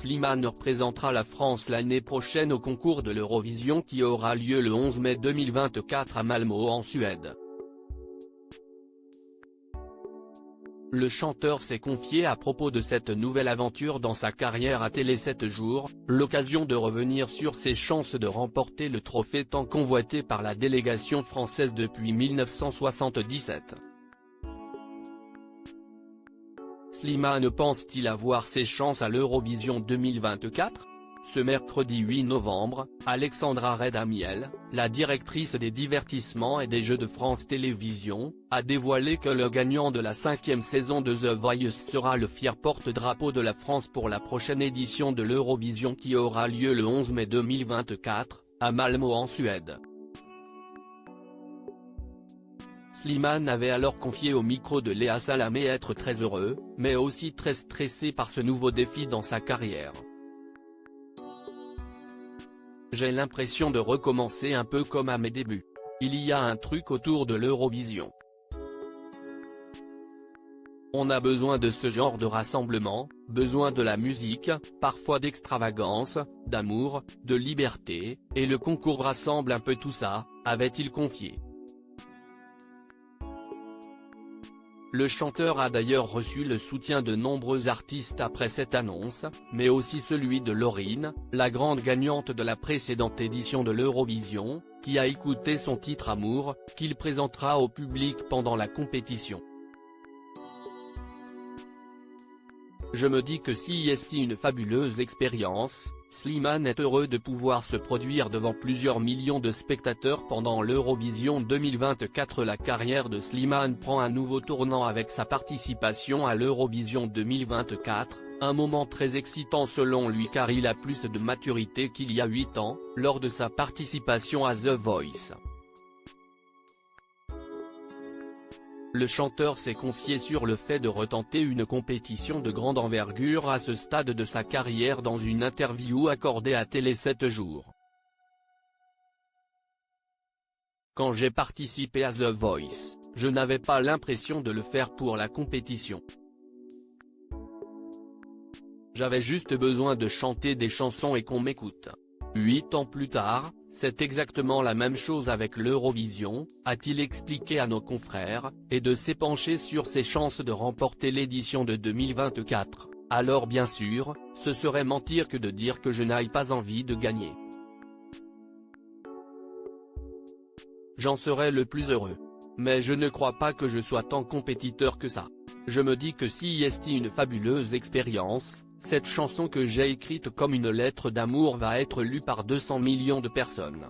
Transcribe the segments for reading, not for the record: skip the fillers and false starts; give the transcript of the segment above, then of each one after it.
Slimane représentera la France l'année prochaine au concours de l'Eurovision qui aura lieu le 11 mai 2024 à Malmö en Suède. Le chanteur s'est confié à propos de cette nouvelle aventure dans sa carrière à Télé 7 jours, l'occasion de revenir sur ses chances de remporter le trophée tant convoité par la délégation française depuis 1977. Slimane pense-t-il avoir ses chances à l'Eurovision 2024 ? Ce mercredi 8 novembre, Alexandra Redamiel, la directrice des divertissements et des Jeux de France Télévisions, a dévoilé que le gagnant de la 5e saison de The Voice sera le fier porte-drapeau de la France pour la prochaine édition de l'Eurovision qui aura lieu le 11 mai 2024, à Malmö en Suède. Slimane avait alors confié au micro de Léa Salamé être très heureux, mais aussi très stressé par ce nouveau défi dans sa carrière. J'ai l'impression de recommencer un peu comme à mes débuts. Il y a un truc autour de l'Eurovision. On a besoin de ce genre de rassemblement, besoin de la musique, parfois d'extravagance, d'amour, de liberté, et le concours rassemble un peu tout ça, avait-il confié. Le chanteur a d'ailleurs reçu le soutien de nombreux artistes après cette annonce, mais aussi celui de Lauryn, la grande gagnante de la précédente édition de l'Eurovision, qui a écouté son titre Amour, qu'il présentera au public pendant la compétition. Je me dis que si c'est une fabuleuse expérience, Slimane est heureux de pouvoir se produire devant plusieurs millions de spectateurs pendant l'Eurovision 2024. La carrière de Slimane prend un nouveau tournant avec sa participation à l'Eurovision 2024, un moment très excitant selon lui car il a plus de maturité qu'il y a 8 ans, lors de sa participation à The Voice. Le chanteur s'est confié sur le fait de retenter une compétition de grande envergure à ce stade de sa carrière dans une interview accordée à Télé 7 jours. Quand j'ai participé à The Voice, je n'avais pas l'impression de le faire pour la compétition. J'avais juste besoin de chanter des chansons et qu'on m'écoute. 8 ans plus tard, c'est exactement la même chose avec l'Eurovision, a-t-il expliqué à nos confrères, et de s'épancher sur ses chances de remporter l'édition de 2024, alors bien sûr, ce serait mentir que de dire que je n'aille pas envie de gagner. J'en serais le plus heureux. Mais je ne crois pas que je sois tant compétiteur que ça. Je me dis que si c'est une fabuleuse expérience, cette chanson que j'ai écrite comme une lettre d'amour va être lue par 200 millions de personnes.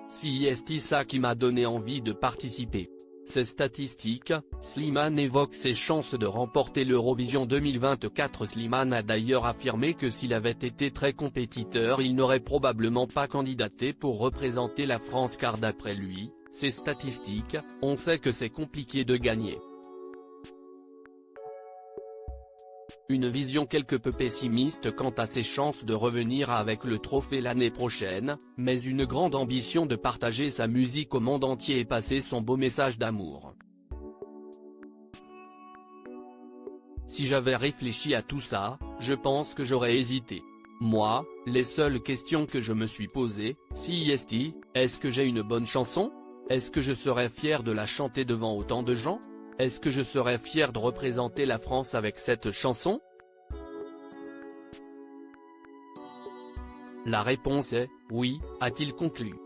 Si c'est ça qui m'a donné envie de participer. Ces statistiques, Slimane évoque ses chances de remporter l'Eurovision 2024. Slimane a d'ailleurs affirmé que s'il avait été très compétiteur il n'aurait probablement pas candidaté pour représenter la France car d'après lui, ces statistiques, on sait que c'est compliqué de gagner. Une vision quelque peu pessimiste quant à ses chances de revenir avec le trophée l'année prochaine, mais une grande ambition de partager sa musique au monde entier et passer son beau message d'amour. Si j'avais réfléchi à tout ça, je pense que j'aurais hésité. Moi, les seules questions que je me suis posées, est-ce que j'ai une bonne chanson? Est-ce que je serais fier de la chanter devant autant de gens? Est-ce que je serais fier de représenter la France avec cette chanson? La réponse est « oui », a-t-il conclu.